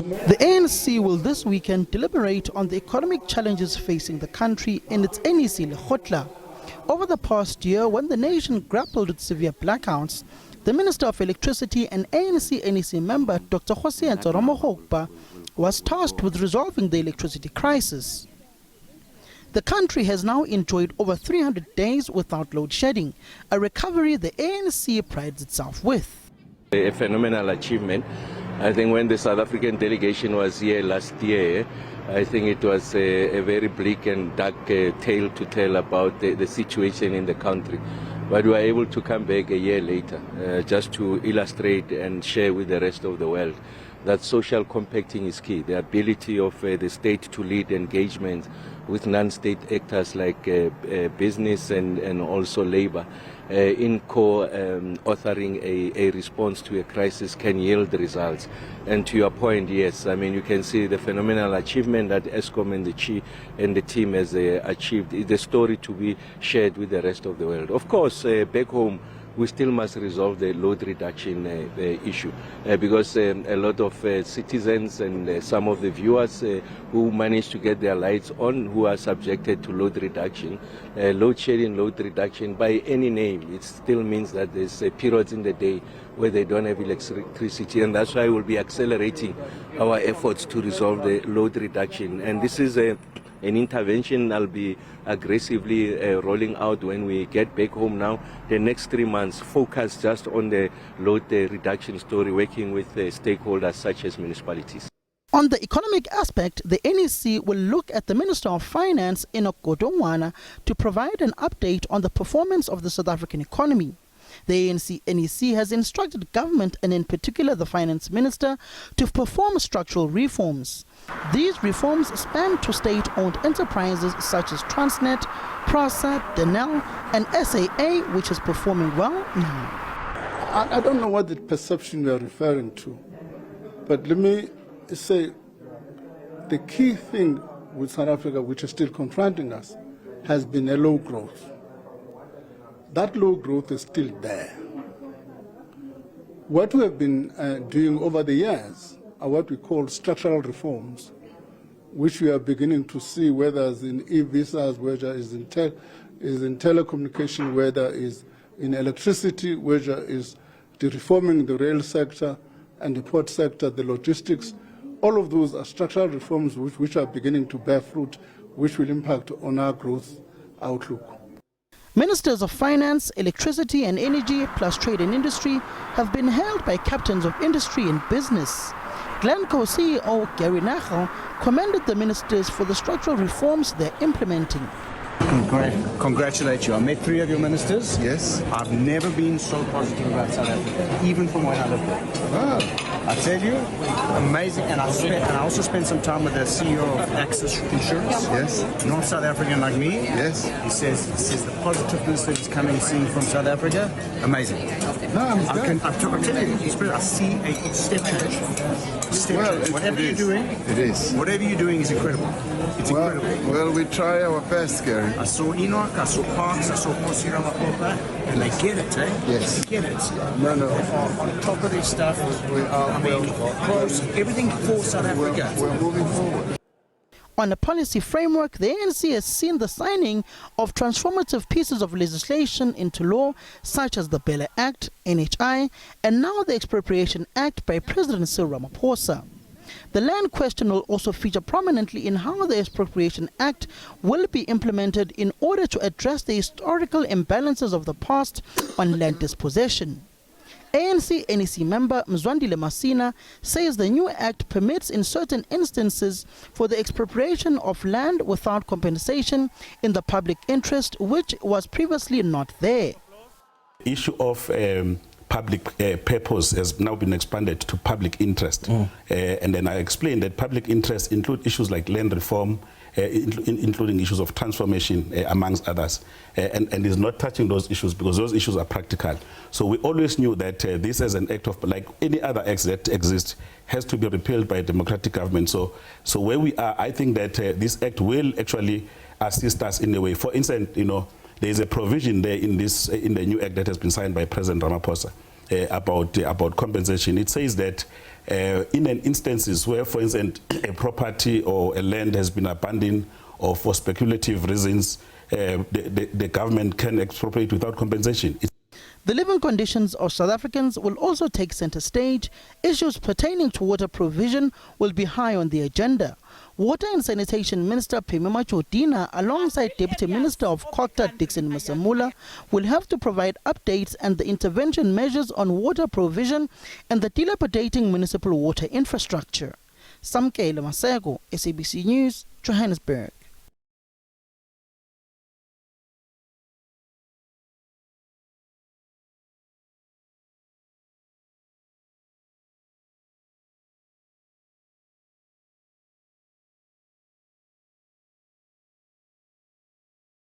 The ANC will this weekend deliberate on the economic challenges facing the country in its NHI Lekgotla. Over the past year, when the nation grappled with severe blackouts, the Minister of Electricity and ANC NEC member Dr. Ramaphosa was tasked with resolving the electricity crisis. The country has now enjoyed over 300 days without load shedding, a recovery the ANC prides itself with. A phenomenal achievement. I think when the South African delegation was here last year, I think it was a very bleak and dark tale to tell about the situation in the country. But we were able to come back a year later just to illustrate and share with the rest of the world that social compacting is key. The ability of the state to lead engagement with non-state actors like business and also labor in co-authoring a response to a crisis can yield results. And to your point, yes, I mean, you can see the phenomenal achievement that ESCOM and the team has achieved. It's a story to be shared with the rest of the world. Of course, back home, we still must resolve the load reduction issue because a lot of citizens and some of the viewers who manage to get their lights on who are subjected to load reduction. Load shedding, load reduction, by any name, it still means that there's periods in the day where they don't have electricity, and that's why we'll be accelerating our efforts to resolve the load reduction. And this is an intervention I'll be aggressively rolling out when we get back home now. The next 3 months focus just on the load reduction story, working with stakeholders such as municipalities. On the economic aspect, the NEC will look at the Minister of Finance, Enoch Godongwana, to provide an update on the performance of the South African economy. The ANC NEC has instructed government, and in particular the finance minister, to perform structural reforms. These reforms span to state-owned enterprises such as Transnet, Prasa, Denel and SAA, which is performing well now. I don't know what the perception you are referring to, but let me say the key thing with South Africa, which is still confronting us, has been a low growth. That low growth is still there. What we have been doing over the years are what we call structural reforms, which we are beginning to see, whether it's in e-visas, whether it's in telecommunication, whether it's in electricity, whether it's the reforming the rail sector and the port sector, the logistics. All of those are structural reforms which are beginning to bear fruit, which will impact on our growth outlook. Ministers of Finance, Electricity and Energy, plus Trade and Industry have been hailed by captains of industry and business. Glencoe CEO Gary Nagel commended the ministers for the structural reforms they're implementing. Congratulate you. I met 3 of your ministers. Yes. I've never been so positive about South Africa, even from when I lived there. Ah. I tell you, amazing. And I also spent some time with the CEO of Access Insurance. Yes. Not South African like me. Yes. He says the positiveness that is coming, seeing from South Africa, amazing. No, I'm telling you, I see a step change. Whatever you're doing, it is. Whatever you're doing is incredible. It's incredible. Well, we try our best, Gary. I saw Enoch, I saw Parks, I saw Cyril Ramaphosa, and they get it, eh? Yes. They get it. No. They are on top of their stuff. Close, everything for South Africa. We're moving forward. On a policy framework, the ANC has seen the signing of transformative pieces of legislation into law, such as the Bela Act, NHI, and now the Expropriation Act by President Cyril Ramaphosa. The land question will also feature prominently in how the Expropriation Act will be implemented in order to address the historical imbalances of the past on land dispossession. ANC NEC member Mzwandile Masina says the new act permits in certain instances for the expropriation of land without compensation in the public interest, which was previously not there. The issue of public purpose has now been expanded to public interest. And then I explained that public interest include issues like land reform, including issues of transformation, amongst others. And is not touching those issues because those issues are practical. So we always knew that this as an act of, like any other acts that exist, has to be repealed by a democratic government. So where we are, I think that this act will actually assist us in a way. For instance, there is a provision there in the new act that has been signed by President Ramaphosa about compensation. It says that in an instances where, for instance, a property or a land has been abandoned or for speculative reasons, the government can expropriate without compensation. The living conditions of South Africans will also take center stage. Issues pertaining to water provision will be high on the agenda. Water and Sanitation Minister Phemema Chodina, alongside Deputy Minister of Culture Dixon Masamula, will have to provide updates and the intervention measures on water provision and the dilapidating municipal water infrastructure. Samkele Masego, SABC News, Johannesburg.